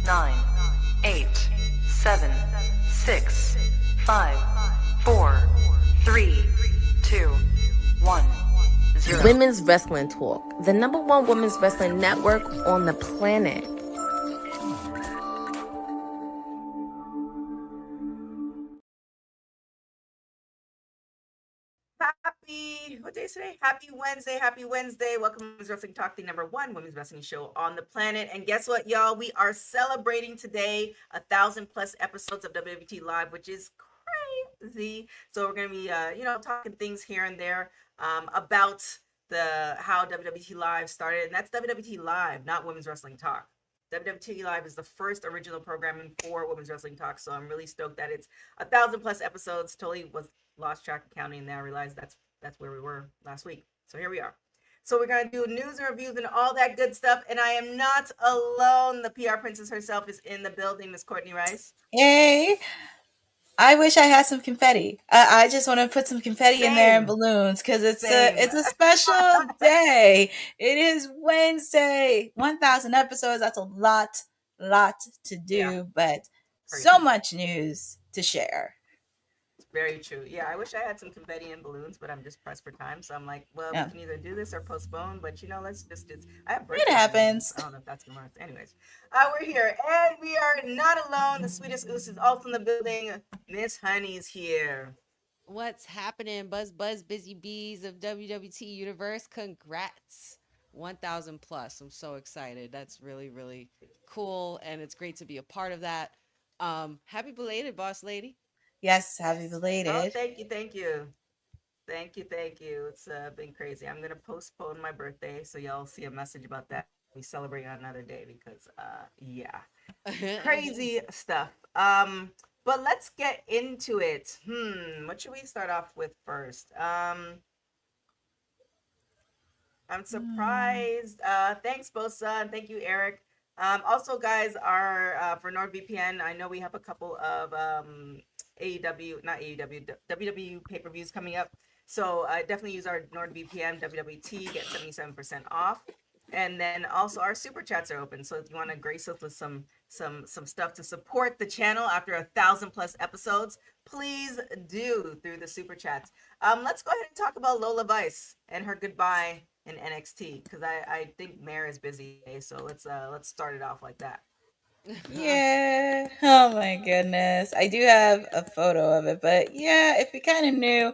9, 8, 7, 6, 5, 4, 3, 2, 1, 0. Women's Wrestling Talk, the #1 women's wrestling network on the planet. What day is today? Happy Wednesday. Happy Wednesday. Welcome to Women's Wrestling Talk, the #1 women's wrestling show on the planet. And guess what, y'all? We are celebrating today 1,000+ episodes of WWT Live, which is crazy. So we're going to be, talking things here and there about how WWT Live started. And that's WWT Live, not Women's Wrestling Talk. WWT Live is the first original programming for Women's Wrestling Talk. So I'm really stoked that it's 1,000+ episodes. Totally lost track of counting, and then I realized that's where we were last week. So here we are. So we're going to do news and reviews and all that good stuff. And I am not alone. The PR princess herself is in the building, Miss Courtney Rice. Yay. I wish I had some confetti. I just want to put some confetti in there and balloons because it's a special day. It is Wednesday. 1,000 episodes. That's a lot to do, but so much news to share. Very true. Yeah, I wish I had some confetti and balloons, but I'm just pressed for time. So I'm like, well, we can either do this or postpone. But let's just. I have birthday. It happens. I don't know if that's gonna work. Anyways, we're here, and we are not alone. The sweetest goose is also in the building. Miss Honey's here. What's happening, Buzz Busy Bees of WWT Universe? Congrats. 1,000+. I'm so excited. That's really, really cool, and it's great to be a part of that. Happy belated, boss lady. Yes, happy belated. Oh, thank you. It's been crazy. I'm gonna postpone my birthday, so y'all see a message about that. We celebrate on another day because, crazy stuff. But let's get into it. What should we start off with first? I'm surprised. Thanks, Bosa, and thank you, Eric. Also, guys, for NordVPN, I know we have a couple of WW pay-per-views coming up. So definitely use our NordVPN WWT, get 77% off. And then also our super chats are open. So if you want to grace us with some stuff to support the channel after 1,000+ episodes, please do through the super chats. Let's go ahead and talk about Lola Vice and her goodbye in NXT, because I think Mare is busy today. So let's start it off like that. Yeah. Oh my goodness. I do have a photo of it, but yeah, if you kind of knew,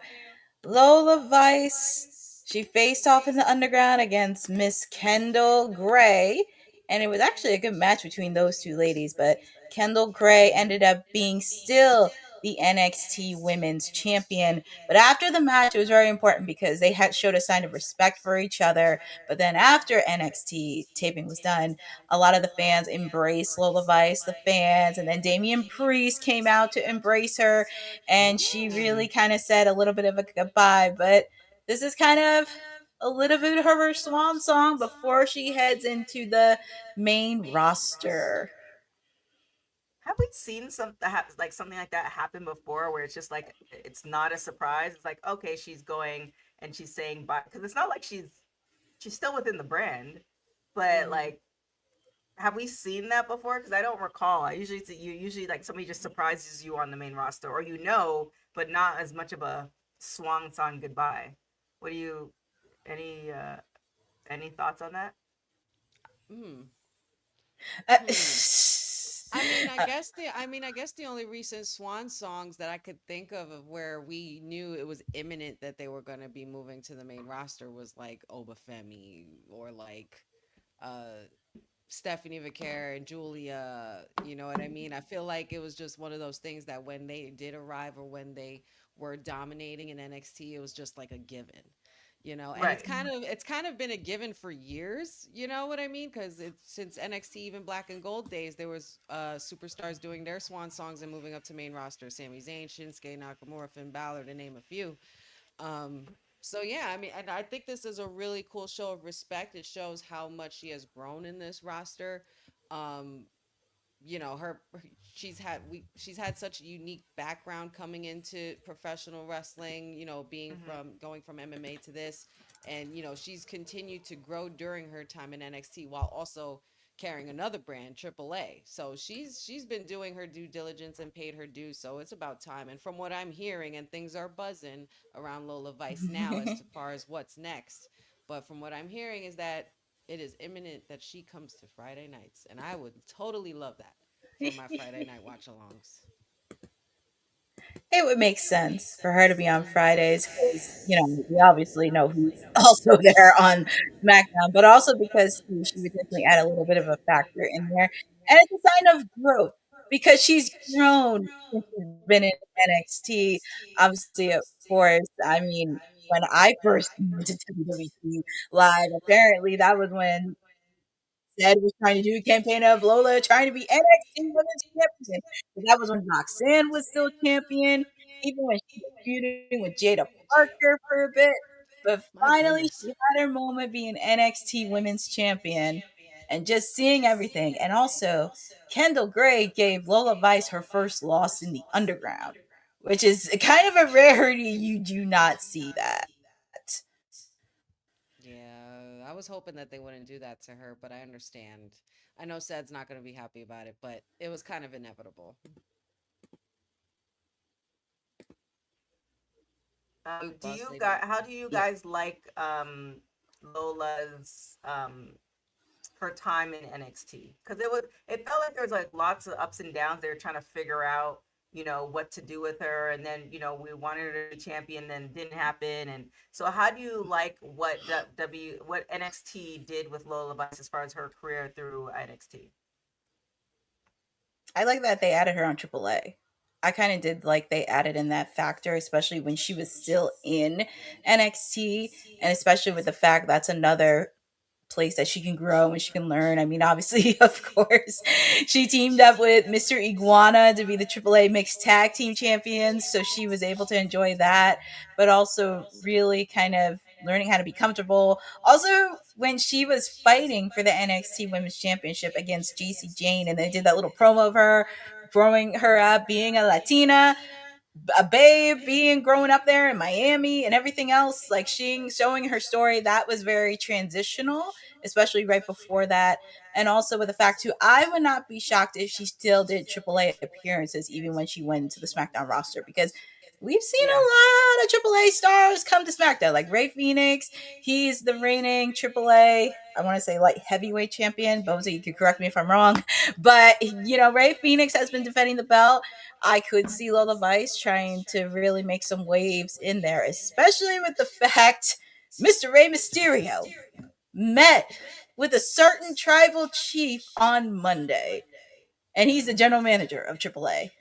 Lola Vice, she faced off in the underground against Miss Kendall Gray, and it was actually a good match between those two ladies, but Kendall Gray ended up being still the NXT Women's Champion. But after the match, it was very important because they had showed a sign of respect for each other. But then after NXT taping was done, a lot of the fans embraced Lola Vice, the fans, and then Damian Priest came out to embrace her, and she really kind of said a little bit of a goodbye. But this is kind of a little bit of her swan song before she heads into the main roster. Have we seen something like that happen before, where it's just like it's not a surprise? It's like, okay, she's going and she's saying bye, because it's not like she's still within the brand, but like, have we seen that before? Because I don't recall. Usually like somebody just surprises you on the main roster, or but not as much of a swan song goodbye. What do you any thoughts on that? I guess the only recent swan songs that I could think of where we knew it was imminent that they were going to be moving to the main roster was like Obafemi, or like Stephanie Vaquer and Julia. You know what I mean? I feel like it was just one of those things that when they did arrive, or when they were dominating in NXT, it was just like a given. And it's kind of been a given for years, you know what I mean? Because since NXT, even Black and Gold days, there was superstars doing their swan songs and moving up to main roster. Sami Zayn, Shinsuke Nakamura, Finn Balor, to name a few. So yeah, I mean, and I think this is a really cool show of respect. It shows how much she has grown in this roster. She's had such a unique background coming into professional wrestling, being going from MMA to this, and she's continued to grow during her time in NXT, while also carrying another brand, AAA. So she's been doing her due diligence and paid her dues. So it's about time. And from what I'm hearing, and things are buzzing around Lola Vice now as to far as what's next. But from what I'm hearing is that it is imminent that she comes to Friday nights, and I would totally love that for my Friday night watch alongs. It would make sense for her to be on Fridays because, we obviously know who's also there on SmackDown, but also because she would definitely add a little bit of a factor in there. And it's a sign of growth because she's grown since she's been in NXT. Obviously, of course, I mean, when I first went to WWT live, apparently that was when Sade was trying to do a campaign of Lola trying to be NXT Women's Champion. But that was when Roxanne was still champion, even when she was feuding with Jada Parker for a bit. But My finally, goodness. she had her moment being NXT Women's Champion and just seeing everything. And also, Kendall Gray gave Lola Vice her first loss in the underground, which is kind of a rarity. You do not see that. Yeah, I was hoping that they wouldn't do that to her, but I understand. I know Sad's not going to be happy about it, but it was kind of inevitable. Oop, Do boss you lady. guys? How do you Yeah. guys like Lola's her time in NXT? Because it felt like there was like lots of ups and downs. They were trying to figure out what to do with her, and then we wanted her to be champion, then didn't happen. And so, how do you like what NXT did with Lola Vice as far as her career through NXT? I like that they added her on AAA. I kind of did like they added in that factor, especially when she was still in NXT, and especially with the fact that's another place that she can grow and she can learn. I mean, obviously, of course, she teamed up with Mr. Iguana to be the AAA Mixed Tag Team Champions, so she was able to enjoy that, but also really kind of learning how to be comfortable. Also, when she was fighting for the NXT Women's Championship against JC Jane, and they did that little promo of her growing her up, being a Latina, a babe, being growing up there in Miami and everything else, like showing her story, that was very transitional, especially right before that. And also with the fact too, I would not be shocked if she still did AAA appearances even when she went into the SmackDown roster, because we've seen a Yeah. lot of AAA stars come to SmackDown, like Ray Phoenix. He's the reigning AAA, I want to say light heavyweight champion. Boza, you could correct me if I'm wrong, but Ray Phoenix has been defending the belt. I could see Lola Vice trying to really make some waves in there, especially with the fact Mr. Rey Mysterio met with a certain tribal chief on Monday, and he's the general manager of AAA.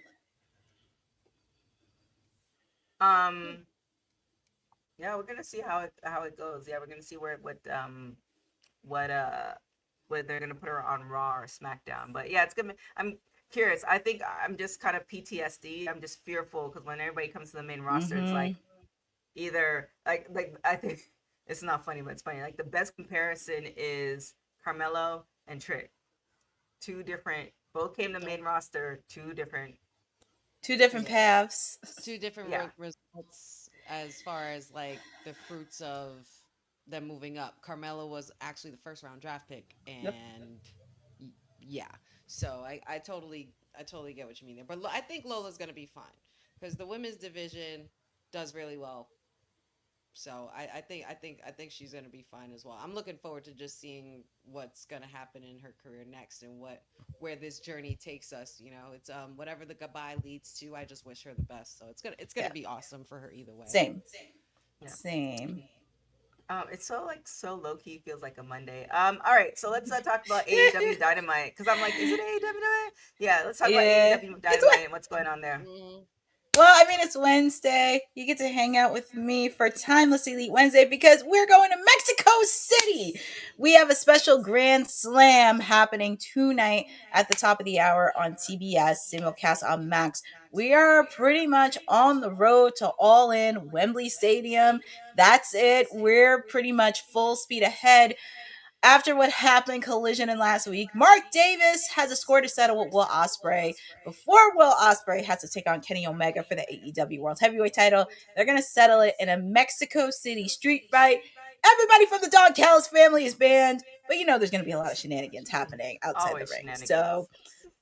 Um. Yeah, we're gonna see how it goes. Yeah, we're gonna see what whether they're gonna put her on Raw or SmackDown. But yeah, it's gonna. I'm curious. I think I'm just kind of PTSD. I'm just fearful because when everybody comes to the main roster, it's Mm-hmm. like either like I think it's not funny, but it's funny. Like the best comparison is Carmelo and Trick. Two different, both came to main roster. Two different. Two different Yeah. paths. Two different Yeah. results as far as like the fruits of them moving up. Carmelo was actually the first round draft pick, Yep. and yeah. So I totally get what you mean there. But I think Lola's gonna be fine because the women's division does really well. So I think she's gonna be fine as well. I'm looking forward to just seeing what's gonna happen in her career next and where this journey takes us. It's whatever the goodbye leads to. I just wish her the best. So it's gonna Yeah. be awesome for her either way. Same. Yeah. Same. It's so low key feels like a Monday. All right, so let's talk about AEW Dynamite because I'm like, is it AEW Dynamite? Yeah, let's talk about Yeah. AEW It's Dynamite and what's going on there. Mm, Well, I mean, it's Wednesday. You get to hang out with me for Timeless Elite Wednesday because we're going to Mexico City. We have a special Grand Slam happening tonight at the top of the hour on TBS, simulcast on Max. We are pretty much on the road to All In Wembley Stadium. That's it. We're pretty much full speed ahead. After what happened collision in last week, Mark Davis has a score to settle with Will Ospreay before Will Ospreay has to take on Kenny Omega for the AEW World Heavyweight title. They're going to settle it in a Mexico City street fight. Everybody from the Don Callis family is banned, but there's going to be a lot of shenanigans happening outside Always the ring. shenanigans. So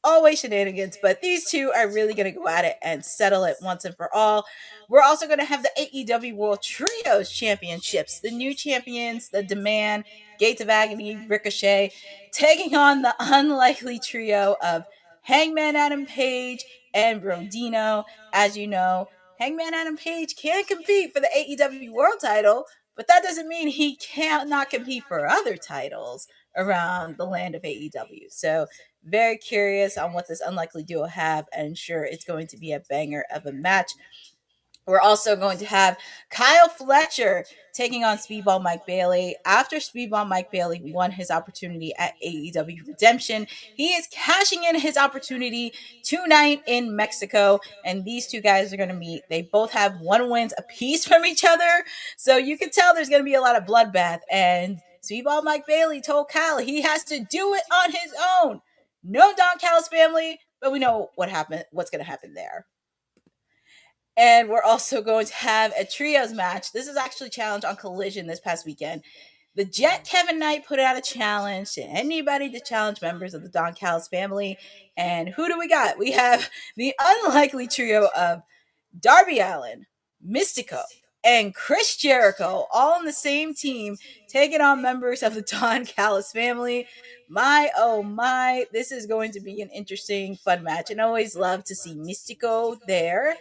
always shenanigans, but these two are really going to go at it and settle it once and for all. We're also going to have the AEW World Trios Championships. The new champions, the Demand, Gates of Agony, Ricochet, taking on the unlikely trio of Hangman Adam Page and Rodino. As you know, Hangman Adam Page can compete for the AEW World title, but that doesn't mean he cannot compete for other titles around the land of AEW. So very curious on what this unlikely duo have, and sure, it's going to be a banger of a match. We're also going to have Kyle Fletcher taking on Speedball Mike Bailey. After Speedball Mike Bailey won his opportunity at AEW Redemption, he is cashing in his opportunity tonight in Mexico, and these two guys are going to meet. They both have 1 wins apiece from each other, so you can tell there's going to be a lot of bloodbath, and Speedball Mike Bailey told Kyle he has to do it on his own. No Don Callis family, but we know what's going to happen there. And we're also going to have a trios match. This is actually challenged on Collision this past weekend. The Jet Kevin Knight put out a challenge to anybody to challenge members of the Don Callis family. And who do we got? We have the unlikely trio of Darby Allin, Mystico, and Chris Jericho all on the same team taking on members of the Don Callis family. My, oh my, this is going to be an interesting, fun match. And I always love to see Mystico there.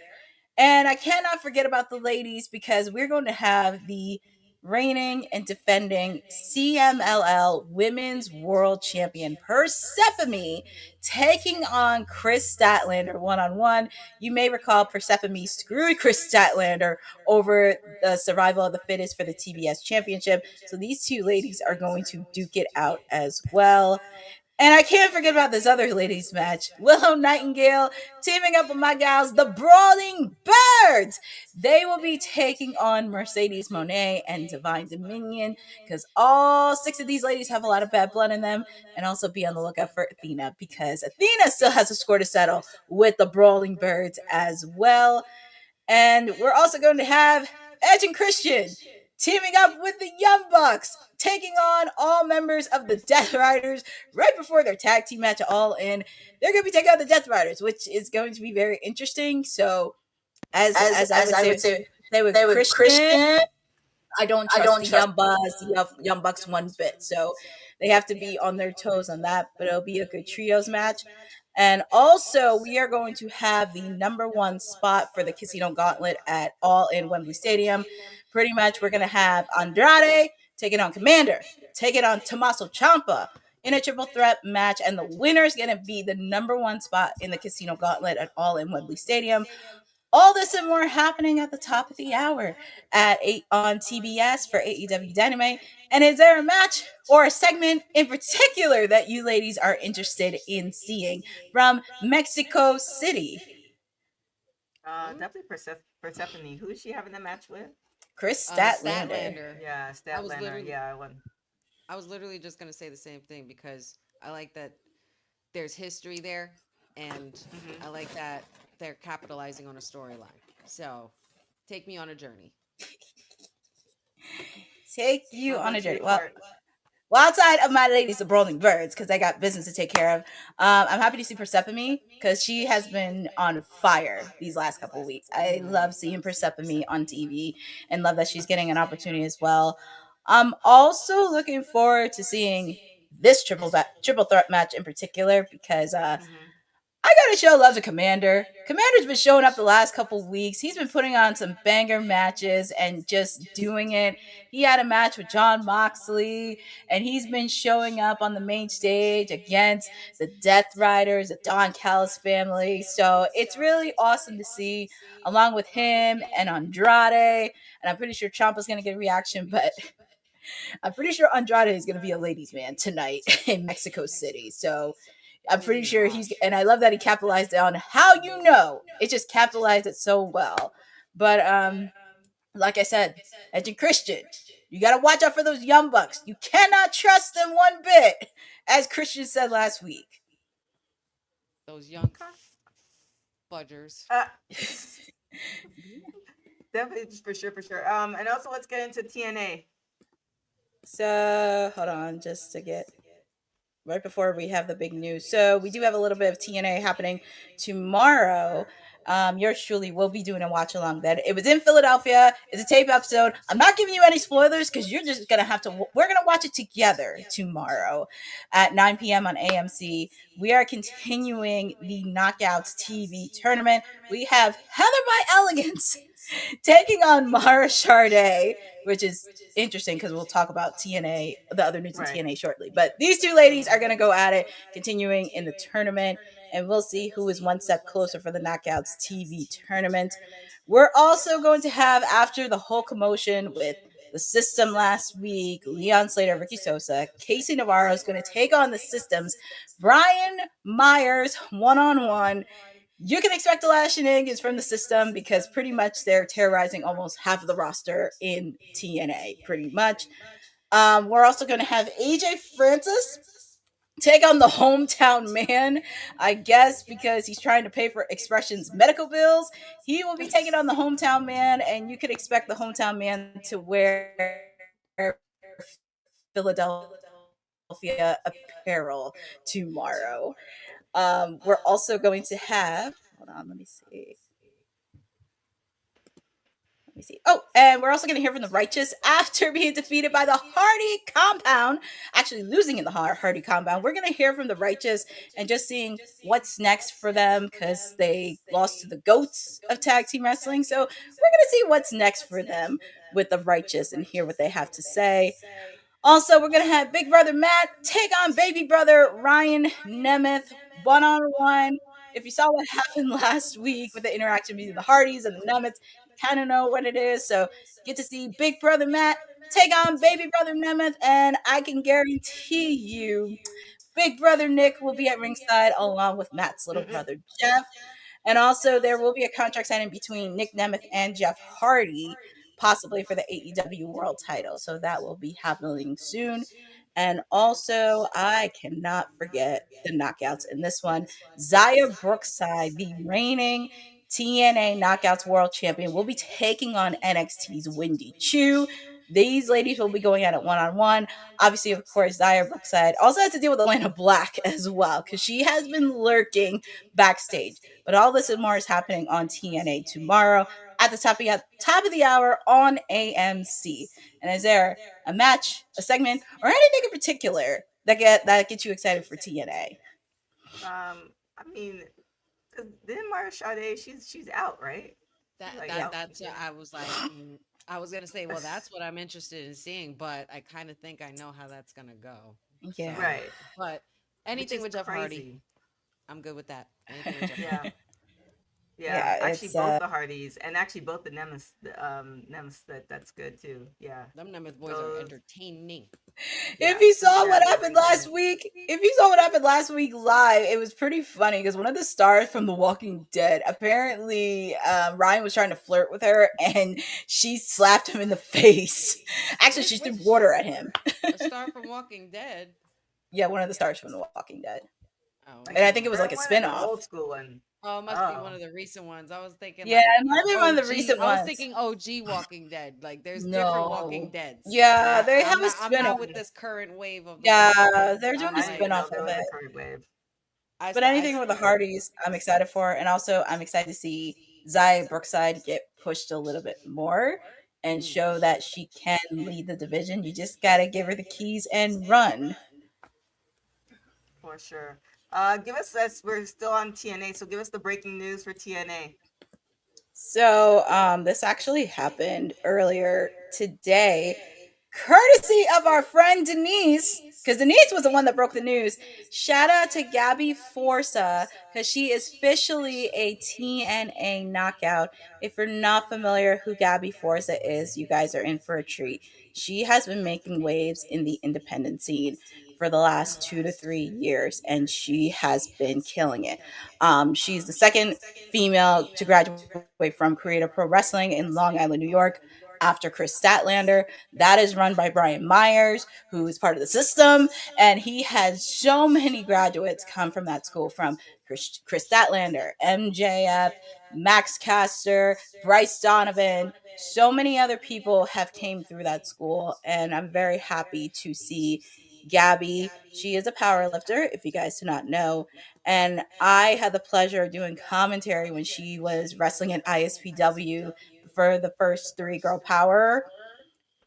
And I cannot forget about the ladies because we're going to have the reigning and defending CMLL Women's World Champion Persephone taking on Chris Statlander one-on-one. You may recall Persephone screwed Chris Statlander over the survival of the fittest for the TBS Championship. So these two ladies are going to duke it out as well. And I can't forget about this other ladies match. Willow Nightingale teaming up with my gals, the Brawling Birds. They will be taking on Mercedes Moné and Divine Dominion because all 6 of these ladies have a lot of bad blood in them. And also be on the lookout for Athena because Athena still has a score to settle with the Brawling Birds as well. And we're also going to have Edge and Christian teaming up with the Young Bucks, taking on all members of the Death Riders right before their tag team match All In. They're going to be taking on the Death Riders, which is going to be very interesting. So, as I would say with Christian, I don't trust the Young Bucks one bit. So they have to be on their toes on that, but it'll be a good trios match. And also, we are going to have the number 1 spot for the Casino Gauntlet at All In Wembley Stadium. Pretty much, we're going to have Andrade taking on Commander, taking on Tommaso Ciampa in a triple threat match. And the winner is going to be the number 1 spot in the Casino Gauntlet at All In Wembley Stadium. All this and more happening at the top of the hour at 8 on TBS for AEW Dynamite. And is there a match or a segment in particular that you ladies are interested in seeing from Mexico City? Definitely Persephone. Who is she having the match with? Chris Statlander. Yeah, Statlander. Yeah, I was literally just going to say the same thing because I like that there's history there, and I like that they're capitalizing on a storyline. So, take me on a journey. Take you on a journey. Well, outside of my ladies, the Brawling Birds, because I got business to take care of, I'm happy to see Persephone because she has been on fire these last couple of weeks. I love seeing Persephone on TV and love that she's getting an opportunity as well. I'm also looking forward to seeing this triple threat match in particular because I gotta show love to Commander. Commander's been showing up the last couple weeks. He's been putting on some banger matches and just doing it. He had a match with John Moxley, and he's been showing up on the main stage against the Death Riders, the Don Callis family. So it's really awesome to see, along with him and Andrade. And I'm pretty sure Ciampa's gonna get a reaction, but I'm pretty sure Andrade is gonna be a ladies' man tonight in Mexico City. So I'm pretty sure and I love that he capitalized on how it just capitalized it so well. But like I said, Edge and Christian, you got to watch out for those Young Bucks. You cannot trust them one bit, as Christian said last week. Those young fudgers. Definitely, for sure. And also, let's get into TNA. So hold on, just to get right before we have the big news. So we do have a little bit of TNA happening tomorrow. Yours truly will be doing a watch along. That it was in Philadelphia. It's a tape episode. I'm not giving you any spoilers because you're just gonna have to. We're gonna watch it together tomorrow at 9 p.m. on AMC. We are continuing the Knockouts TV tournament. We have Heather by Elegance taking on Mara Sade, which is interesting because we'll talk about TNA, the other news in TNA shortly. But these two ladies are going to go at it, continuing in the tournament, and we'll see who is one step closer for the Knockouts TV tournament. We're also going to have, after the whole commotion with the system last week, Leon Slater, Ricky Sosa, Casey Navarro is going to take on the systems, Brian Myers one-on-one. You can expect a lot of shenanigans from the system because pretty much they're terrorizing almost half of the roster in TNA, pretty much. We're also going to have AJ Francis take on the hometown man, I guess, because he's trying to pay for Expression's medical bills. He will be taking on the hometown man, and you can expect the hometown man to wear Philadelphia apparel tomorrow. We're also going to have, hold on, let me see. Let me see. Oh, and we're also going to hear from the Righteous after being defeated by the Hardy Compound, actually losing in the Hardy Compound. We're going to hear from the Righteous and just seeing what's next for them because they lost to the GOATs of tag team wrestling. So we're going to see what's next for them with the Righteous and hear what they have to say. Also, we're going to have Big Brother Matt take on Baby Brother Ryan Nemeth one-on-one. If you saw what happened last week with the interaction between the Hardys and the Nemeths, kind of know what it is. So get to see Big Brother Matt take on Baby Brother Nemeth, and I can guarantee you Big Brother Nick will be at ringside along with Matt's little brother Jeff. And also, there will be a contract signing between Nick Nemeth and Jeff Hardy, possibly for the AEW World title. So that will be happening soon. And also, I cannot forget the knockouts in this one. Zaya Brookside, the reigning TNA Knockouts World Champion, will be taking on NXT's Wendy Chu. These ladies will be going at it one-on-one. Obviously, of course, Zaya Brookside also has to deal with Atlanta Black as well because she has been lurking backstage. But all this and more is happening on TNA tomorrow at the top of the hour on AMC. And is there a match, a segment, or anything in particular that gets you excited for TNA? I mean, because then Mara Sade, she's out, right? That's I was like, I was gonna say, well, that's what I'm interested in seeing, but I kind of think I know how that's gonna go. Yeah, So, right. but anything with Jeff Hardy, I'm good with that. Anything with Jeff Hardy. Yeah, actually, both the Hardys and actually both the Nemesis, that's good too. Yeah, them Nemeth boys are entertaining. If you saw what happened last week, live, it was pretty funny because one of the stars from The Walking Dead, apparently Ryan was trying to flirt with her and she slapped him in the face. Actually, she threw water at him. A star from Walking Dead? Yeah, one of the stars from The Walking Dead. Oh, and I think it was like a spinoff. Old school one. Oh, it must be one of the recent ones. I was thinking. Yeah, it might be one of the recent ones. I was thinking OG Walking Dead. Like, there's different Walking Deads. Yeah, they have a spinoff. I'm not with this current wave of. Yeah, they're doing a spinoff of it. But anything with the Hardys, I'm excited for, and also I'm excited to see Zaya Brookside get pushed a little bit more and show that she can lead the division. You just gotta give her the keys and run. For sure. Give us this. We're still on TNA, so give us the breaking news for TNA. So, this actually happened earlier today, courtesy of our friend Denise, because Denise was the one that broke the news. Shout out to Gabby Forza, because she is officially a TNA knockout. If you're not familiar who Gabby Forza is, you guys are in for a treat. She has been making waves in the independent scene for the last 2 to 3 years, and she has been killing it. She's the second female to graduate from Creative Pro Wrestling in Long Island, New York. after Chris Statlander. That is run by Brian Myers, who is part of the system, and he had so many graduates come from that school, from Chris Statlander, MJF, Max Caster, Bryce Donovan. So many other people have came through that school, and I'm very happy to see Gabby. She is a power lifter, if you guys do not know. And I had the pleasure of doing commentary when she was wrestling at ISPW for the first three Power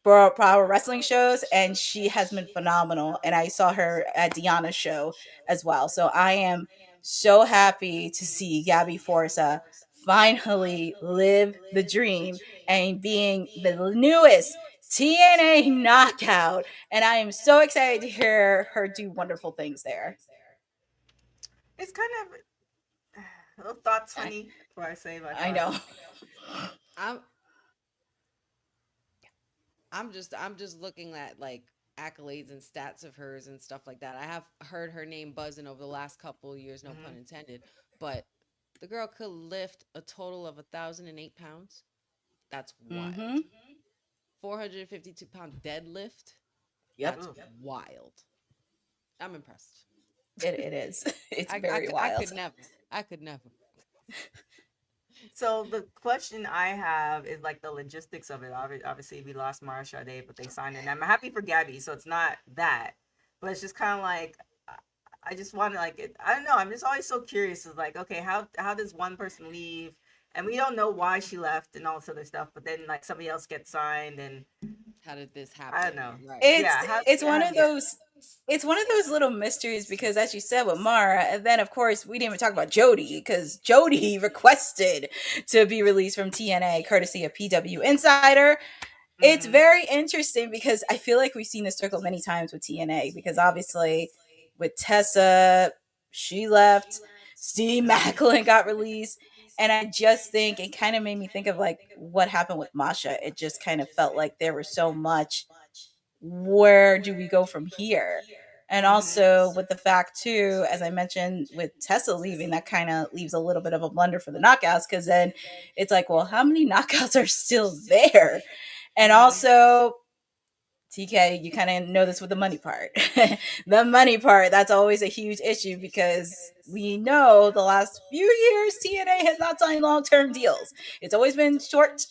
Wrestling shows, and she has been phenomenal. And I saw her at Deanna's show as well. So I am so happy to see Gabby Forza finally live the dream and being the newest TNA knockout. And I am so excited to hear her do wonderful things there. It's kind of little thoughts, honey, before I say my thoughts. I know. I'm I'm just looking at like accolades and stats of hers and stuff like that. I have heard her name buzzing over the last couple of years, no pun intended, but the girl could lift a total of 1,008 pounds. That's wild. Mm-hmm. 452 pound deadlift. Yep. That's wild. I'm impressed. It is. It's I, I, very could- I wild. could never. I could never. So the question I have is like the logistics of it. Obviously, we lost Mara Sade, but they signed it. And I'm happy for Gabby, so it's not that, but it's just kind of like I just want to like it. I don't know. I'm just always so curious. Is like, okay, how does one person leave, and we don't know why she left and all this other stuff, but then like somebody else gets signed, and How did this I don't happen? know. Right. It's Yeah, it's one of those little mysteries, because as you said with Mara, and then of course we didn't even talk about Jody, because Jody requested to be released from TNA courtesy of PW Insider. It's very interesting because I feel like we've seen this circle many times with TNA, because obviously with Tessa, she left, Steve Macklin got released, and I just think it kind of made me think of like what happened with Masha. It just kind of felt like there was so much, where do we go from here? And also with the fact too, as I mentioned, with Tessa leaving, that kind of leaves a little bit of a blunder for the knockouts, because then it's like, well, how many knockouts are still there? And also, TK, you kind of know this with the money part. The money part, that's always a huge issue, because we know the last few years TNA has not signed long-term deals. It's always been short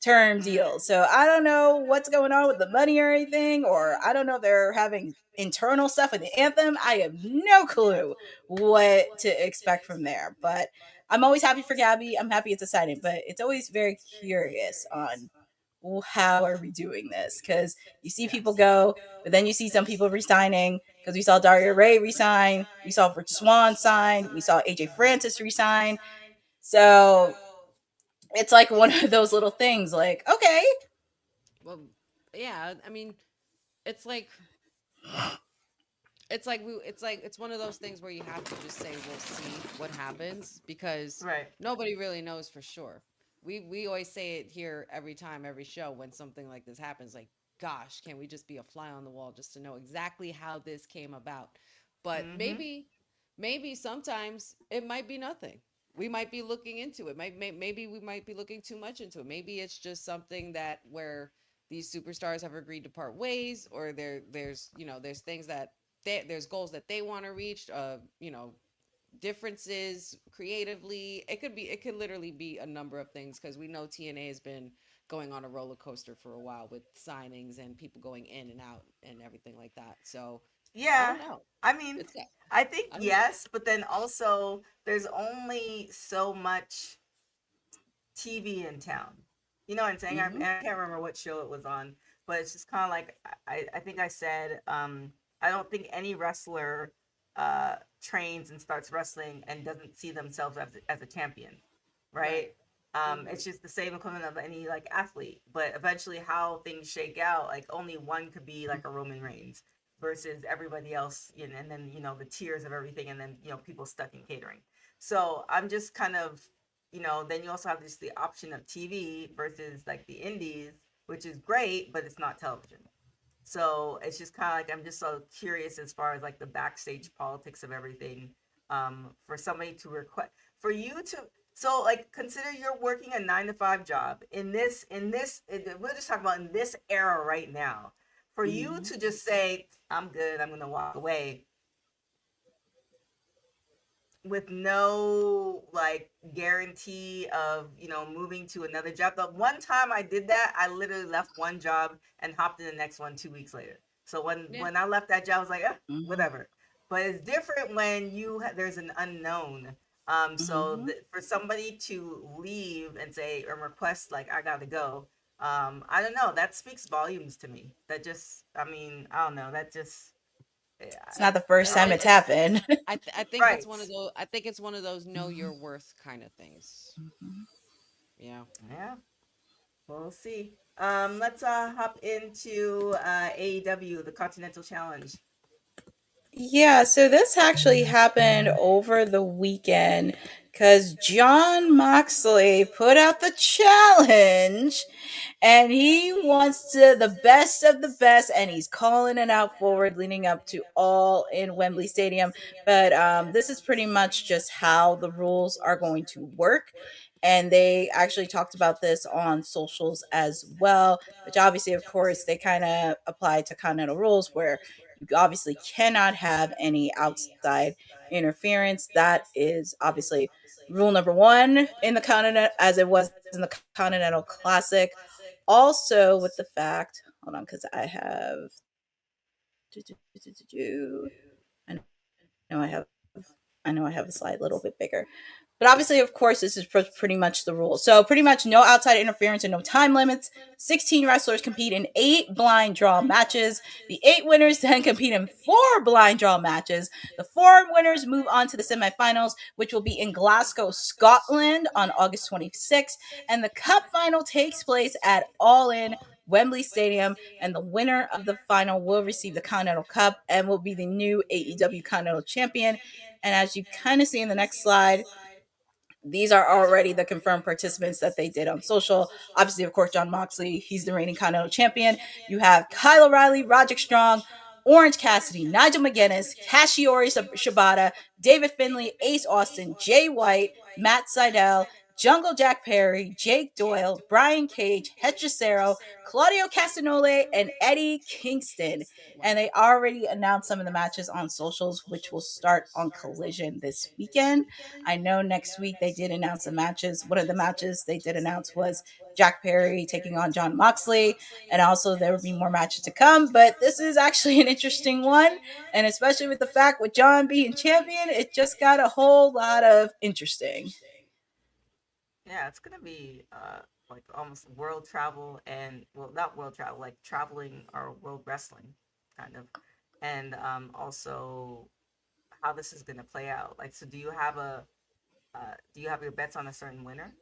term deals. So I don't know what's going on with the money or anything, or I don't know if they're having internal stuff with the anthem. I have no clue what to expect from there. But I'm always happy for Gabby. I'm happy it's exciting, but it's always very curious on, well, how are we doing this? Because you see people go, but then you see some people resigning. Because we saw Daria Ray resign, we saw Rich Swann sign, we saw AJ Francis resign. So it's like one of those little things, like, okay. Well, yeah. I mean, it's like it's one of those things where you have to just say we'll see what happens, because Right. nobody really knows for sure. We always say it here every time, every show, when something like this happens, like, gosh, can we just be a fly on the wall just to know exactly how this came about? But maybe sometimes it might be nothing. We might be looking into it. Maybe we might be looking too much into it. Maybe it's just something that where these superstars have agreed to part ways, or there's things that there's goals that they want to reach, differences creatively. It could literally be a number of things, because we know TNA has been going on a roller coaster for a while with signings and people going in and out and everything like that. So I Yeah. don't know. I mean, It's I think I don't know. yes, but then also there's only so much TV in town. You know what I'm saying? Mm-hmm. I can't remember what show it was on, but it's just kind of like I think I said I don't think any wrestler trains and starts wrestling and doesn't see themselves as a champion, right? It's just the same equivalent of any like athlete, but eventually how things shake out, like only one could be like a Roman Reigns versus everybody else, and then the tiers of everything, and then people stuck in catering. So I'm just kind of, then you also have just the option of TV versus like the indies, which is great, but it's not television. So it's just kind of like I'm just so curious as far as like the backstage politics of everything. For somebody to request, for you to, So like consider you're working a 9 to 5 job we'll just talk about in this era right now. For you to just say, I'm good, I'm gonna walk away with no like guarantee of moving to another job. The one time I did that, I literally left one job and hopped in the next one 2 weeks later. So Yeah. when I left that job, I was like, Mhm. whatever. But it's different when there's an unknown. So Mhm. for somebody to leave and say or request like I gotta go, I don't know. That speaks volumes to me. That just, I mean, I don't know. That just, It's yeah, not the first time it's happened. I think it's right. one of those. I think it's one of those know Mhm. your worth kind of things. Mhm. Yeah. Yeah. We'll see. Let's hop into AEW, the Continental Challenge. Yeah, so this actually happened over the weekend because John Moxley put out the challenge and he wants to the best of the best and he's calling it out forward leading up to all in Wembley Stadium. But this is pretty much just how the rules are going to work. And they actually talked about this on socials as well, which obviously, of course, they kind of apply to Continental rules where you obviously cannot have any outside interference. That is obviously rule number one in the Continent, as it was in the Continental Classic. Also, with the fact, hold on, because I have, I know I have, I know I have a slide a little bit bigger. But obviously, of course, this is pretty much the rule. So pretty much no outside interference and no time limits. 16 wrestlers compete in 8 blind draw matches. The 8 winners then compete in 4 blind draw matches. The 4 winners move on to the semifinals, which will be in Glasgow, Scotland on August 26th. And the cup final takes place at All In Wembley Stadium, and the winner of the final will receive the Continental Cup and will be the new AEW Continental Champion. And as you kind of see in the next slide, these are already the confirmed participants that they did on social. Obviously, of course, John Moxley, he's the reigning Continental Champion. You have Kyle O'Reilly, Roderick Strong, Orange Cassidy, Nigel McGuinness, Kashiori Shibata, David Finlay, Ace Austin, Jay White, Matt Sydal, Jungle Jack Perry, Jake Doyle, Brian Cage, Hechicero, Claudio Castagnoli, and Eddie Kingston. And Wow. they already announced some of the matches on socials, which will start on Collision this weekend. I know next week they did announce the matches. One of the matches they did announce was Jack Perry taking on John Moxley, and also there will be more matches to come. But this is actually an interesting one, and especially with the fact with John being champion, it just got a whole lot of interesting. Yeah, it's gonna be like almost world travel and well, not world travel, like traveling or world wrestling, kind of, and also how this is gonna play out. Like, so do you have your bets on a certain winner?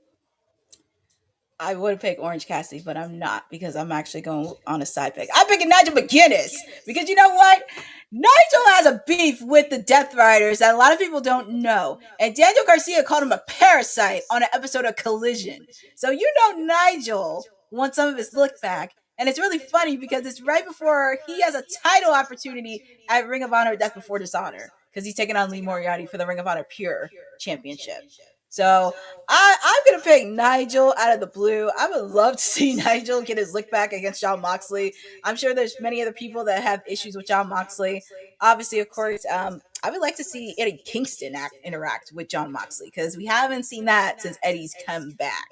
I would pick Orange Cassidy, but I'm not because I'm actually going on a side pick. I'm picking Nigel McGuinness because you know what? Nigel has a beef with the Death Riders that a lot of people don't know. And Daniel Garcia called him a parasite on an episode of Collision. So you know Nigel wants some of his look back. And it's really funny because it's right before he has a title opportunity at Ring of Honor Death Before Dishonor because he's taking on Lee Moriarty for the Ring of Honor Pure Championship. So I'm gonna pick Nigel out of the blue. I would love to see Nigel get his lick back against John Moxley. I'm sure there's many other people that have issues with John Moxley. Obviously, of course, I would like to see Eddie Kingston interact with John Moxley because we haven't seen that since Eddie's come back.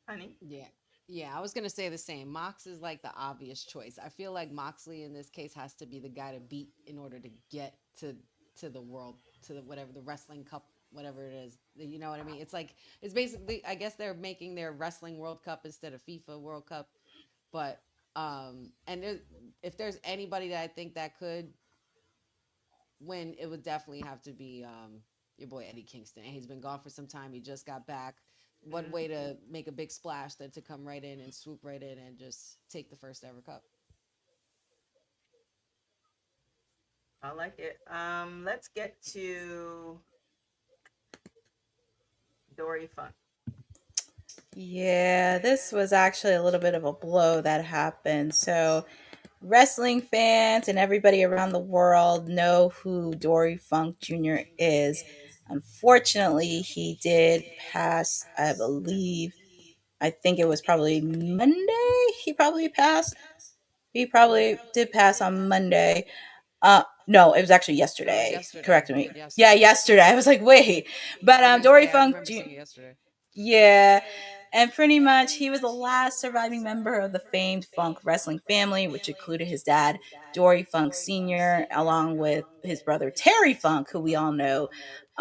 Honey. Yeah. Yeah, I was gonna say the same. Mox is like the obvious choice. I feel like Moxley in this case has to be the guy to beat in order to get to the world, to the whatever the wrestling cup, whatever it is. You know what I mean? It's like it's basically I guess they're making their wrestling World Cup instead of FIFA World Cup. But and if there's anybody that I think that could win, it would definitely have to be your boy Eddie Kingston. And he's been gone for some time. He just got back. What way Mm, to make a big splash than to come right in and swoop right in and just take the first ever cup? I like it. Let's get to Dory Funk. Yeah, this was actually a little bit of a blow that happened. So wrestling fans and everybody around the world know who Dory Funk Jr. is. Unfortunately, he did pass, I believe, I think it was probably Monday. He probably passed. He probably did pass on Monday. No, it was actually No, it was yesterday. yesterday. Correct me. Yeah, Yesterday. yesterday. I was like, wait. But I was gonna Dory say I Funk remember Jr. seeing it yesterday. Yeah, and pretty much he was the last surviving member of the famed Funk wrestling family, which included his dad, Dory Funk Sr., along with his brother, Terry Funk, who we all know.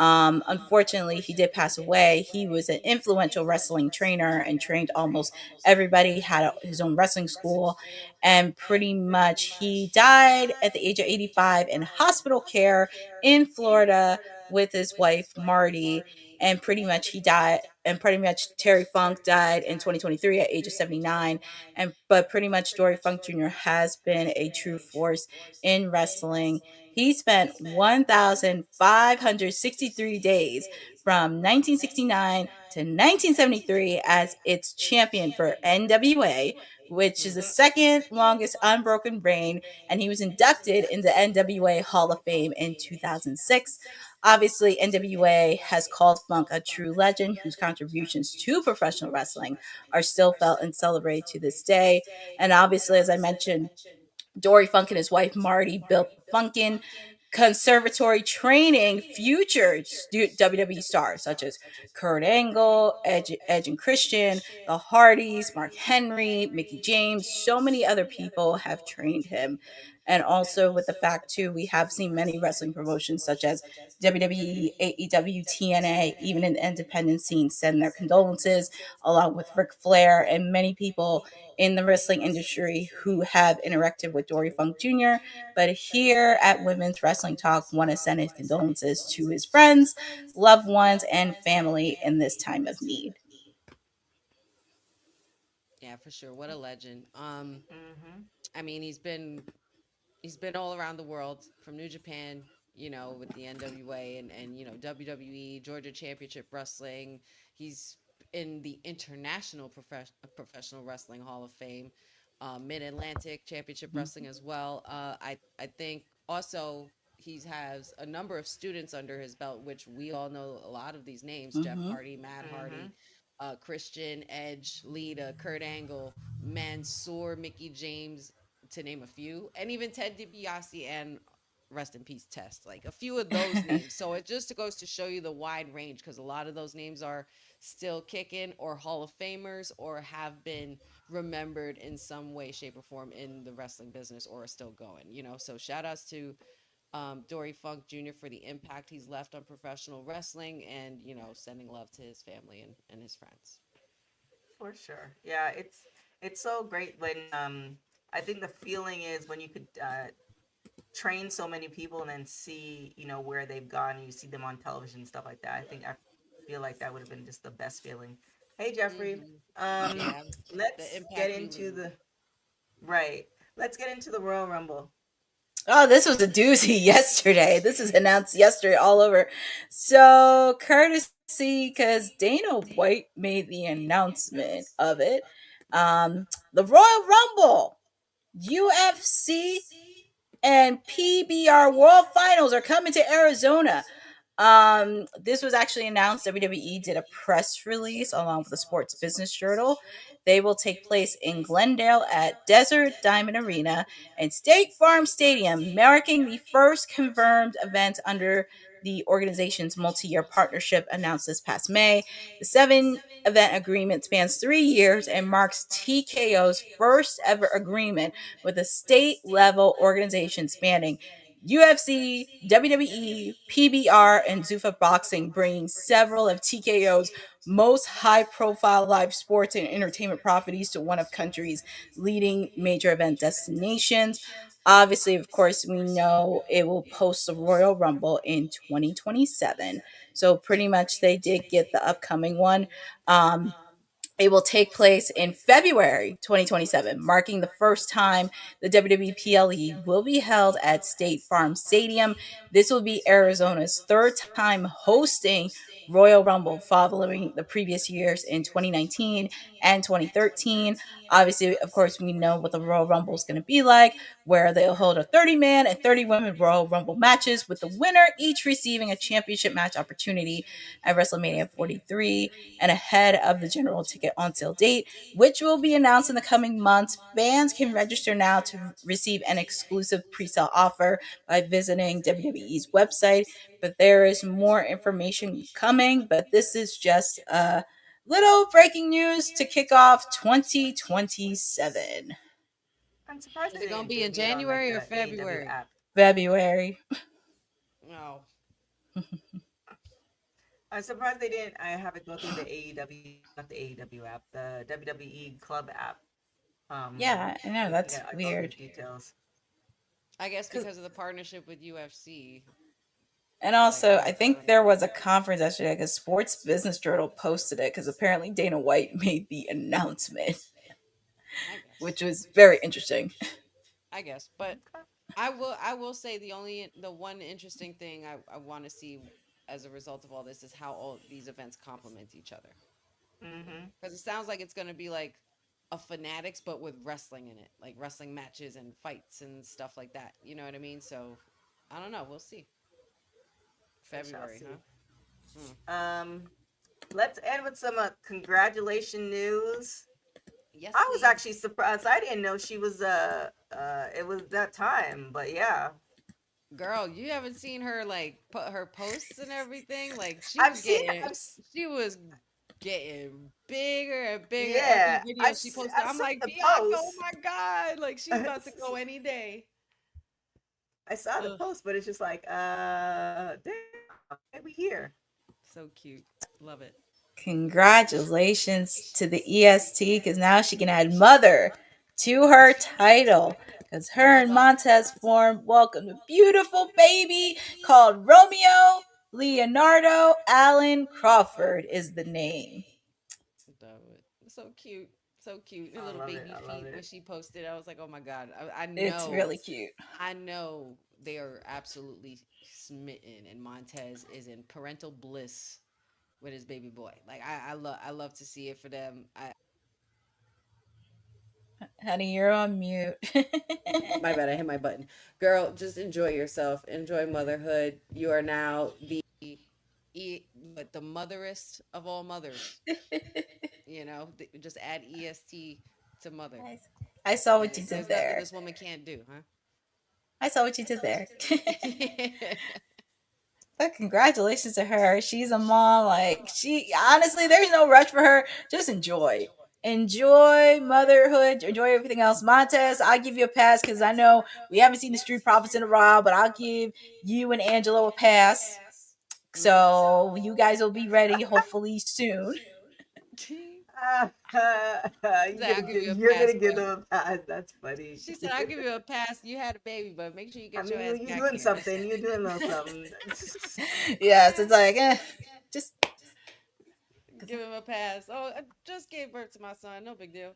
Unfortunately, he did pass away. He was an influential wrestling trainer and trained almost everybody, had his own wrestling school, and pretty much he died at the age of 85 in hospital care in Florida with his wife, Marty, and pretty much he died, and pretty much Terry Funk died in 2023 at age of 79. And but pretty much Dory Funk Jr. has been a true force in wrestling. He spent 1,563 days from 1969 to 1973 as its champion for NWA, which is the second longest unbroken reign, and he was inducted in the NWA Hall of Fame in 2006. Obviously, NWA has called Funk a true legend whose contributions to professional wrestling are still felt and celebrated to this day. And obviously, as I mentioned, Dory Funk and his wife Marty built Funkin' Conservatory training future WWE stars such as Kurt Angle, Edge and Christian, the Hardys, Mark Henry, Mickey James. So many other people have trained him. And also with the fact too, we have seen many wrestling promotions such as WWE, AEW, TNA, even in the independent scene, send their condolences, along with Ric Flair and many people in the wrestling industry who have interacted with Dory Funk Jr. But here at Women's Wrestling Talk, want to send his condolences to his friends, loved ones, and family in this time of need. Yeah, for sure. What a legend. Mm-hmm. I mean, he's been all around the world from New Japan, with the NWA and WWE, Georgia Championship Wrestling. He's in the International Professional Wrestling Hall of Fame, Mid Atlantic Championship Wrestling as well. I think also he has a number of students under his belt, which we all know a lot of these names: Jeff Mm-hmm. Hardy, Matt Mm-hmm. Hardy, Christian, Edge, Lita, Kurt Angle, Mansoor, Mickey James, to name a few, and even Ted DiBiase and rest in peace Test, like a few of those names. So it just goes to show you the wide range, because a lot of those names are still kicking or Hall of Famers or have been remembered in some way, shape, or form in the wrestling business or are still going. So shout outs to Dory Funk Jr. for the impact he's left on professional wrestling, and sending love to his family and his friends. For sure. Yeah, it's so great when I think the feeling is when you could train so many people and then see, where they've gone and you see them on television and stuff like that. I feel like that would have been just the best feeling. Hey Jeffrey, Hmm. um Yeah, the let's get impact he into was. the right. Let's get into the Royal Rumble. Oh, this was a doozy yesterday. This was announced yesterday all over. So, courtesy, because Dana White made the announcement of it. The Royal Rumble, UFC, and PBR World Finals are coming to Arizona. This was actually announced. WWE did a press release along with the Sports Business Journal. They will take place in Glendale at Desert Diamond Arena and State Farm Stadium, marking the first confirmed event under the organization's multi-year partnership announced this past May. The 7 event agreement spans 3 years and marks TKO's first ever agreement with a state level organization spanning UFC, WWE, PBR, and Zuffa Boxing, bringing several of TKO's most high profile live sports and entertainment properties to one of country's leading major event destinations. Obviously, of course, we know it will post the Royal Rumble in 2027. So, pretty much, they did get the upcoming one. Um, It will take place in February 2027, marking the first time the WWPLE will be held at State Farm Stadium. This will be Arizona's third time hosting Royal Rumble following the previous years in 2019 and 2013. Obviously, of course, we know what the Royal Rumble is going to be like, where they'll hold a 30-man and 30-woman Royal Rumble matches, with the winner each receiving a championship match opportunity at WrestleMania 43. And ahead of the general ticket on sale date, which will be announced in the coming months, fans can register now to receive an exclusive pre-sale offer by visiting WWE's website. But there is more information coming, but this is just a little breaking news to kick off 2027. I'm surprised Is they it gonna didn't be in debut it on like January or the AEW February? app. February. No. I'm surprised they didn't. I have it go through the AEW, not the AEW app, the WWE Club app. Yeah, I know, that's Yeah, all weird. these details. I guess because of the partnership with UFC. And also, I think there was a conference yesterday because Sports Business Journal posted it because apparently Dana White made the announcement, I guess. which was very interesting. I guess, but Okay. I will say the one interesting thing I want to see as a result of all this is how all these events complement each other. Mm-hmm. Because it sounds like it's going to be like a fanatics, but with wrestling in it, like wrestling matches and fights and stuff like that. You know what I mean? So I don't know. We'll see. We shall February, see. huh? Hmm. Let's end with some congratulation news. Yes, I was please. actually surprised. I didn't know she was it was that time, but yeah. Girl, you haven't seen her like put her posts and everything. Like I've seen she was getting bigger and bigger every yeah, video she posted. I I'm saw like, the Bianca, oh post. my God. Like she's about to go any day. I saw the Ugh, post, but it's just like damn, why we here? so cute. Love it. Congratulations to the EST because now she can add mother to her title because her and Mother. Montez formed welcomed a beautiful baby called Romeo Leonardo Allen Crawford is the name. Love it. So cute. So cute. Her I little love it. baby I love feet when it. she posted. I was like, oh my God. It's really cute. I know they are absolutely smitten, and Montez is in parental bliss with his baby boy. Like I love to see it for them. Honey, you're on mute. My bad, I hit my button. Girl, just enjoy yourself. Enjoy motherhood. You are now the motherest of all mothers. You know, just add EST to mother. I saw And what you did there's nothing there. this woman can't do, huh? I saw what you did there. But congratulations to her. She's a mom. Like, she honestly, there's no rush for her. Just enjoy. Enjoy motherhood. Enjoy everything else. Montez, I'll give you a pass because I know we haven't seen the Street Profits in a while, but I'll give you and Angelo a pass. Mhm. So you guys will be ready hopefully soon. She said, I'll give you a You're pass, gonna give but them a pass. That's funny. she said, I'll give you a pass. You had a baby, but make sure you I get your mean, ass you back doing here. something. You're doing a little something. Yes, it's like, just Give him a pass. Oh, I just gave birth to my son. No big deal.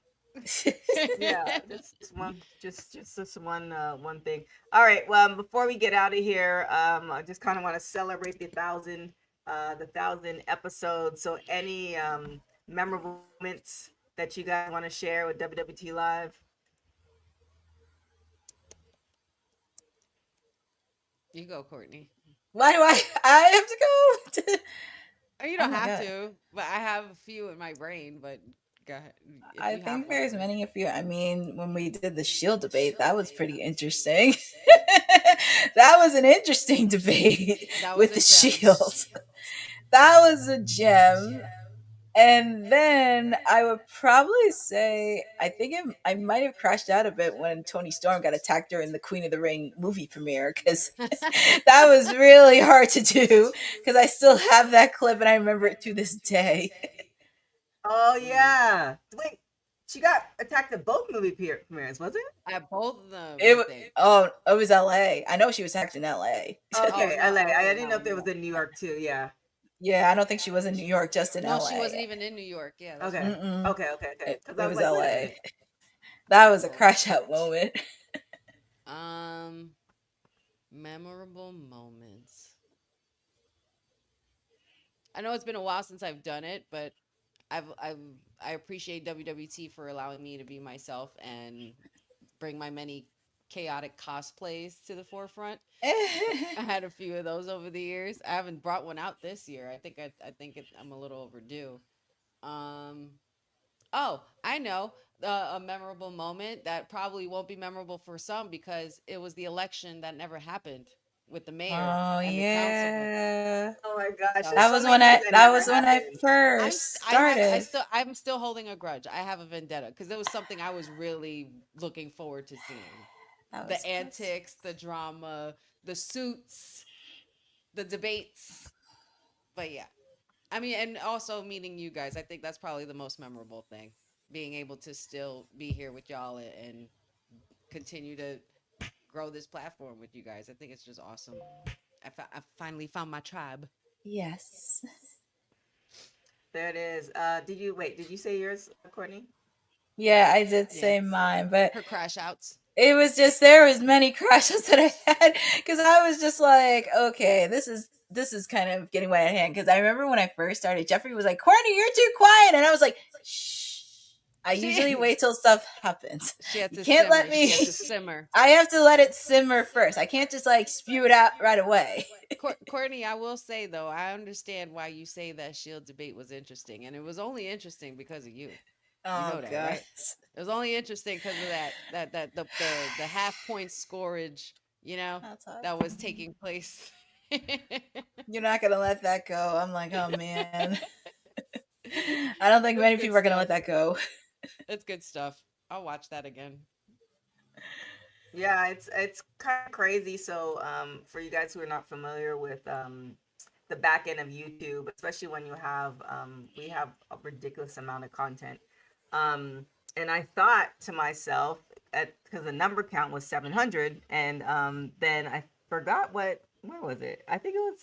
Yeah, just one, just this one thing. All right. Well, before we get out of here, I just kind of want to celebrate the 1,000 episodes. So, any memorable moments that you guys want to share with WWT Live? You go, Courtney. why do I have to go? Or you Oh don't my have god. to, but I have a few in my brain. But go ahead if I you have think one. there's many of you. I mean, when we did the Shield debate, that was pretty interesting. That was an interesting debate That was with a the gem. Shield. That was a gem. And then I would probably say I might have crashed out a bit when Tony Storm got attacked during the Queen of the Ring movie premiere because that was really hard to do because I still have that clip and I remember it to this day. Oh Mm. yeah. Wait, she got attacked at both movie premieres, was it? At both of them, It I wa- think. it was L.A. I know she was hacked in L.A. Oh Okay, no, LA. oh I okay, didn't know no, if there was in New York too. Yeah. Yeah, I don't think she was in New York, just in No, LA. she wasn't even in New York. Yeah, that's Okay. right. Okay. Because I It was was like, wait a LA. minute. That was a Cool. crash out moment. Um, memorable moments. I know it's been a while since I've done it, but I've I appreciate WWT for allowing me to be myself and bring my many chaotic cosplays to the forefront. I had a few of those over the years. I haven't brought one out this year. I'm a little overdue. Um, oh, I know a memorable moment that probably won't be memorable for some because it was the election that never happened with the mayor Oh and the councilman. yeah. Oh my gosh, So there's so many things that That never was when I happened. first started. I'm still holding a grudge. I have a vendetta because it was something I was really looking forward to seeing. The That's antics, the drama, the suits, the debates. But yeah, I mean, and also meeting you guys. I think that's probably the most memorable thing. Being able to still be here with y'all and continue to grow this platform with you guys. I think it's just awesome. I finally found my tribe. yes. There it is. Did you say yours, Courtney? Yeah, I did Yeah. say mine, but Her crash outs. it was just there was many crashes that I had because I was just like, okay, this is kind of getting way out of hand. Because I remember when I first started, Jeffrey was like, "Courtney, you're too quiet," and I was like, "Shh." I usually She wait till stuff happens. she had You to can't let simmer. She me. had to simmer. I have to let it simmer first. I can't just like spew it out right away. Courtney, I will say though, I understand why you say that Shield debate was interesting, and it was only interesting because of you. You Oh know that, god. right? It was only interesting because of the half point scorage, you know, That's all. that was taking place. You're not gonna let that go. I'm like, oh man. I don't think It's many good people are gonna let stuff. that go. It's good stuff. I'll watch that again. Yeah, it's kind of crazy. So, for you guys who are not familiar with the back end of YouTube, especially when you have we have a ridiculous amount of content. Um, and I thought to myself, because the number count was 700, and then I forgot what was it? I think it was.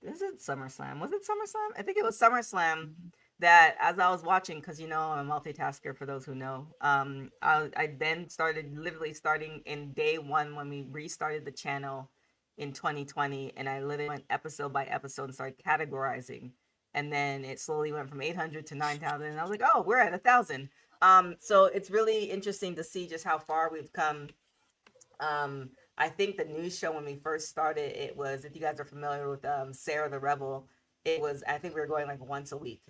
Is it SummerSlam? Was it SummerSlam? I think it was SummerSlam that as I was watching, because I'm a multitasker for those who know, I then started literally starting in day one when we restarted the channel in 2020, and I literally went episode by episode and started categorizing. And then it slowly went from 800 to 9,000, and I was like, oh, we're at 1,000. So it's really interesting to see just how far we've come. I think the news show when we first started, it was, if you guys are familiar with Sarah the Rebel, it was, I think we were going like once a week.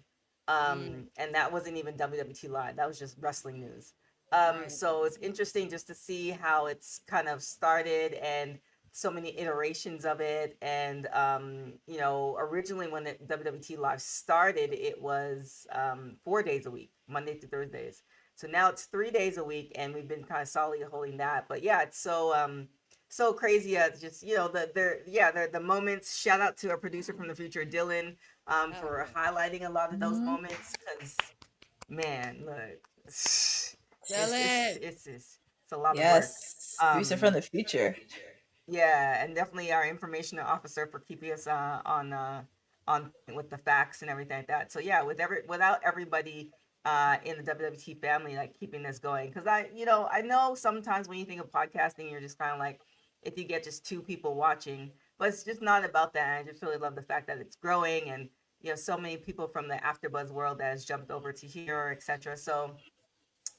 Mm, And that wasn't even WWT Live, that was just wrestling news. right. So it's interesting just to see how it's kind of started and so many iterations of it. And, originally when WWT Live started, it was 4 days a week, Monday through Thursdays. So now it's 3 days a week, and we've been kind of solidly holding that. But yeah, it's so crazy. Just the moments. Shout out to our producer from the future, Dylan, Oh for yeah. highlighting a lot of those Mhm. moments. Because man, look, Tell it. it's a lot of work. Yes. Producer from Um, the future. yeah, and definitely our information officer for keeping us on with the facts and everything like that. So yeah, without everybody in the WWT family like keeping this going, because I know sometimes when you think of podcasting, you're just kind of like, if you get just two people watching, but it's just not about that. I just really love the fact that it's growing, and so many people from the AfterBuzz world that has jumped over to here, etc. So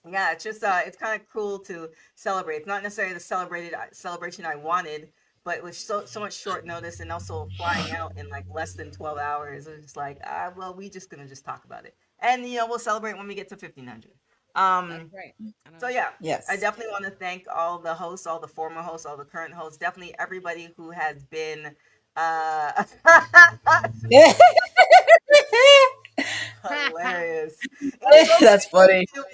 yeah, it's just it's kind of cool to celebrate. It's not necessarily the celebrated celebration I wanted, but it was so much short notice, and also flying out in like less than 12 hours. It was just like, well, we just gonna just talk about it, and we'll celebrate when we get to 1,500. That's Um, right. I know so that's yeah, right. I Yes. definitely want to thank all the hosts, all the former hosts, all the current hosts, definitely everybody who has been uh hilarious. It's so That's funny funny. too,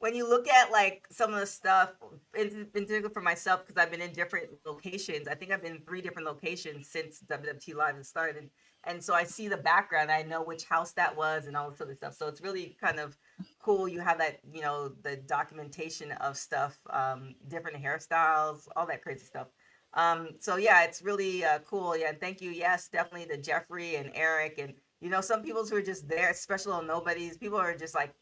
when you look at like some of the stuff, in particular for myself, because I've been in different locations. I think I've been in 3 different locations since WWT Live has started, and so I see the background. I know which house that was and all this other stuff. So it's really kind of cool. You have that, the documentation of stuff, different hairstyles, all that crazy stuff. So yeah, it's really cool. Yeah, and thank you. Yes, definitely to Jeffrey and Eric, and some people who are just there, special little nobodies. People are just like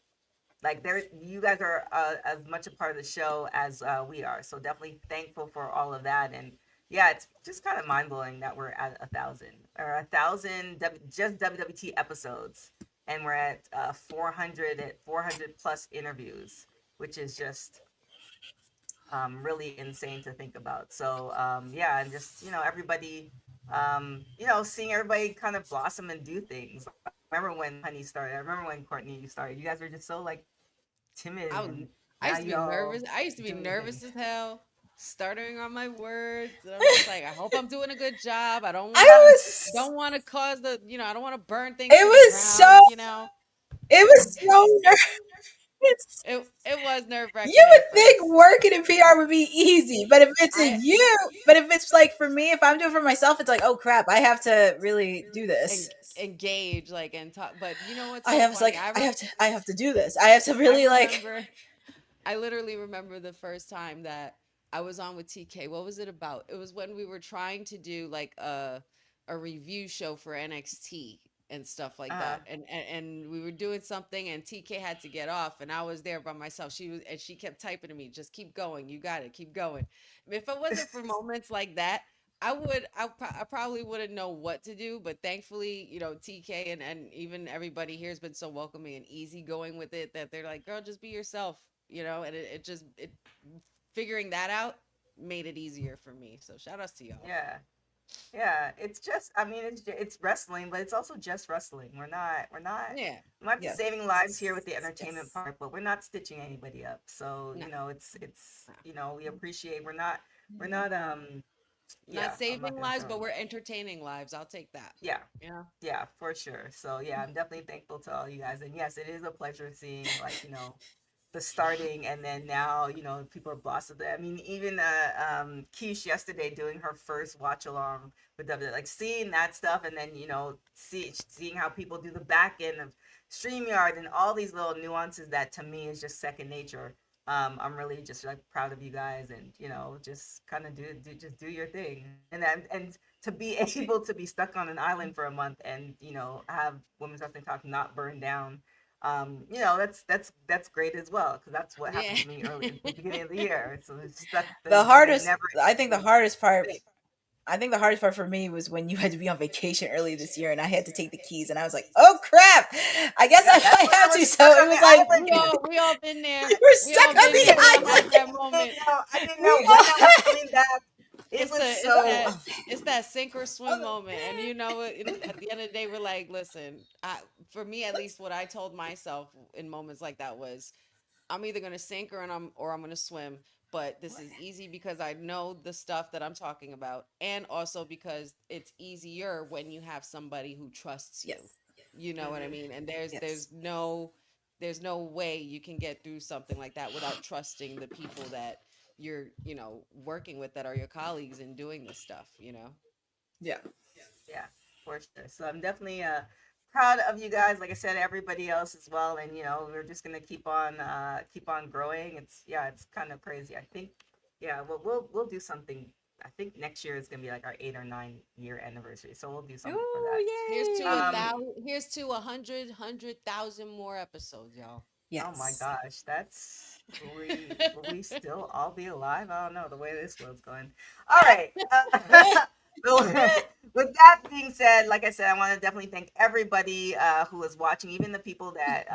they're you guys are as much a part of the show as we are. So definitely thankful for all of that. And yeah, it's just kind of mind blowing that we're at 1,000 just WWT episodes, and we're at 400 plus interviews, which is just really insane to think about. So yeah, and just everybody, seeing everybody kind of blossom and do things. I remember when Honey started. I remember when Courtney you started. You guys were just so like I timid, was and I now used to be y'all nervous. I used to be doing nervous things. as hell, stuttering on my words. And I'm just like, I hope I'm doing a good job. I don't I wanna was don't wanna cause I don't wanna burn things it to the was ground, so you know. it was so nervous. It was nerve You wracking would at think first. working in PR would be easy, but if it's a I you, but if it's like for me, if I'm doing it for myself, it's like, oh crap, I have to really do en- this. engage like and talk, but you know what's I so have funny? like I have to do this. I have to I really like remember I literally remember the first time that I was on with TK. What was it about? It was when we were trying to do like a review show for NXT and stuff like Uh-huh. that. And we were doing something and TK had to get off and I was there by myself. She kept typing to me, just keep going. You got it. Keep going. If it wasn't for moments like that, I probably wouldn't know what to do, but thankfully, TK and even everybody here has been so welcoming and easygoing with it that they're like, girl, just be yourself, and it figuring that out made it easier for me. So shout outs to y'all. Yeah. Yeah, it's just, I mean, it's wrestling, but it's also just wrestling. We're not, Yeah. we might be yes, saving lives here with the entertainment yes. part, but we're not stitching anybody up. So, No, it's, no. we appreciate, we're not, Not yeah, I'm not saving gonna lives, throw but them. we're entertaining lives. I'll take that. Yeah, Yeah. yeah, for sure. So, yeah, I'm definitely thankful to all you guys. And yes, it is a pleasure seeing, like, the starting, and then now people are blossoming. I mean, even Keish yesterday doing her first watch along with like seeing that stuff, and then seeing how people do the back end of StreamYard and all these little nuances that to me is just second nature. I'm really just like proud of you guys, and just kind of just do your thing, and to be able to be stuck on an island for a month, and have Women's Wrestling Talk not burn down. That's great as well, because that's what Yeah. happened to me early at the beginning of the year. So it's stuck The the hardest never I think the ending hardest part thing. I think the hardest part for me was when you had to be on vacation early this year and I had to take the keys and I was like, "Oh crap. I guess Yeah, I that's might when I have was to." stuck So it on was the like we island. all we all been there. we were We stuck all on been the there. We all island. had that I moment. didn't know. I didn't know We when I was all coming back. It It's was the it's so. that oh, it's that sink or swim oh, moment. And at the end of the day, we're like, listen, for me at least, what I told myself in moments like that was, I'm either gonna sink or I'm gonna swim. But this is easy because I know the stuff that I'm talking about, and also because it's easier when you have somebody who trusts you. yes. You know what I Mhm. mean? And Yes. there's no way you can get through something like that without trusting the people that you're working with, that are your colleagues and doing this stuff. Yeah. Yeah, for sure. So I'm definitely proud of you guys. Like I said, everybody else as well. And we're just gonna keep on growing. It's kind of crazy. I think, yeah, we'll do something. I think next year is gonna be like our 8 or 9 year anniversary. So we'll do something for that. Here's Oh, to a yay. Um, thousand. Here's to 100,000 more episodes, y'all. oh my Yes. gosh, that's will we still all be alive? I don't know the way this world's going. All right. So, with that being said, like I said, I want to definitely thank everybody who is watching, even the people that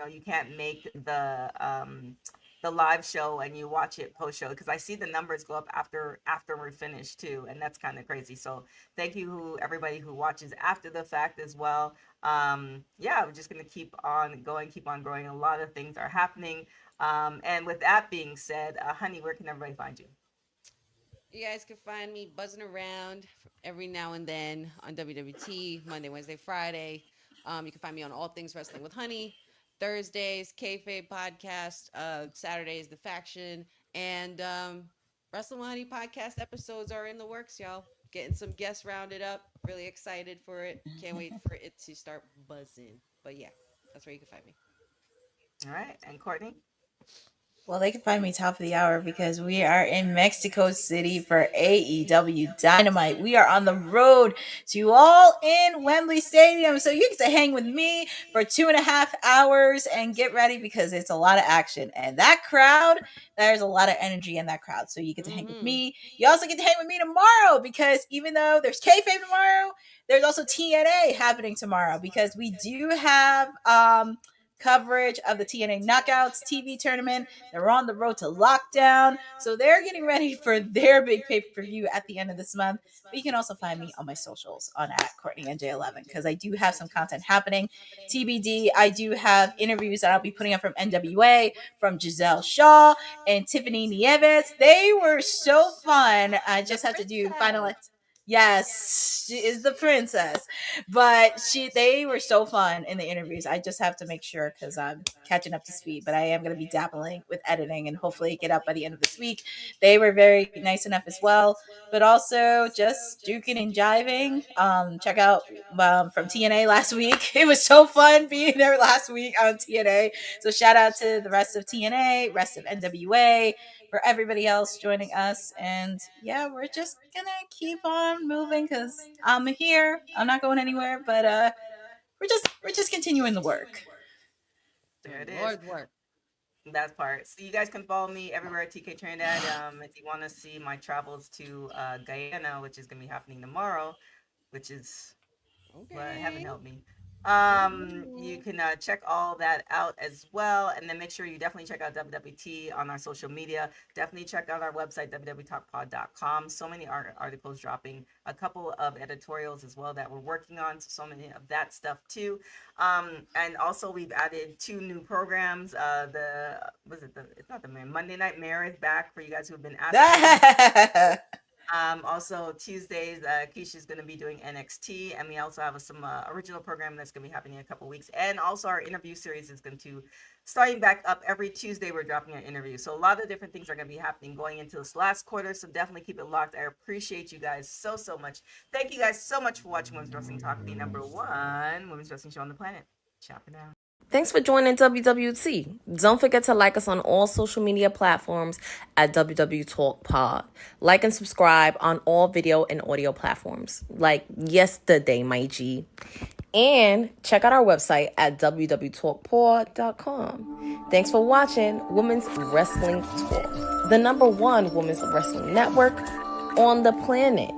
you can't make the live show and you watch it post show, because I see the numbers go up after we're finished too, and that's kind of crazy. So thank you everybody who watches after the fact as well. Yeah, we're just gonna keep on going, keep on growing. A lot of things are happening. And with that being said, Honey, where can everybody find you? You guys can find me buzzing around every now and then on WWT, Monday, Wednesday, Friday. You can find me on All Things Wrestling with Honey, Thursdays, Kayfabe Podcast, Saturdays, The Faction, and Wrestling with Honey podcast episodes are in the works, y'all. Getting some guests rounded up. Really excited for it. Can't wait for it to start buzzing. But yeah, that's where you can find me. All right, and Courtney. Well, they can find me top of the hour because we are in Mexico City for AEW Dynamite. We are on the road to All In Wembley Stadium. So you get to hang with me for 2.5 hours and get ready because it's a lot of action. And that crowd, there's a lot of energy in that crowd. So you get to hang with me. You also get to hang with me tomorrow because even though there's kayfabe tomorrow, there's also TNA happening tomorrow because we do have coverage of the TNA Knockouts TV tournament. They're on the road to lockdown, so they're getting ready for their big pay-per-view at the end of this month. But you can also find me on my socials on @CourtneyNJ11 because I do have some content happening. TBD, I do have interviews that I'll be putting up from NWA, from Giselle Shaw and Tiffany Nieves. They were so fun. I just have to do final. Yes, she is the princess. But they were so fun in the interviews. I just have to make sure because I'm catching up to speed. But I am going to be dabbling with editing and hopefully get up by the end of this week. They were very nice enough as well. But also just juking and jiving. Check out from TNA last week. It was so fun being there last week on TNA. So shout out to the rest of TNA, rest of NWA, for everybody else joining us. And yeah, we're just gonna keep on moving because I'm here. I'm not going anywhere, but we're just continuing the work. There it Lord is. work. That part. So you guys can follow me everywhere at TK Trinidad. If you want to see my travels to Guyana, which is gonna be happening tomorrow, which is but heaven Okay. help me. You can check all that out as well, and then make sure you definitely check out WWT on our social media. Definitely check out our website www.talkpod.com. So many articles dropping, a couple of editorials as well that we're working on. So many of that stuff too. And also we've added 2 new programs. It's not the Monday Night Mare is back for you guys who have been asking. Also Tuesdays, Keisha's going to be doing NXT, and we also have some original program that's going to be happening in a couple weeks. And also our interview series is going to starting back up every Tuesday. We're dropping an interview, so a lot of different things are going to be happening going into this last quarter. So definitely keep it locked. I appreciate you guys so much. Thank you guys so much for watching Women's Wrestling Talk, the #1 women's wrestling show on the planet. Ciao for now. Thanks for joining WWT. Don't forget to like us on all social media platforms at WW Talk Pod. Like and subscribe on all video and audio platforms, like yesterday, my G. And check out our website at www.talkpod.com. Thanks for watching Women's Wrestling Talk, the #1 women's wrestling network on the planet.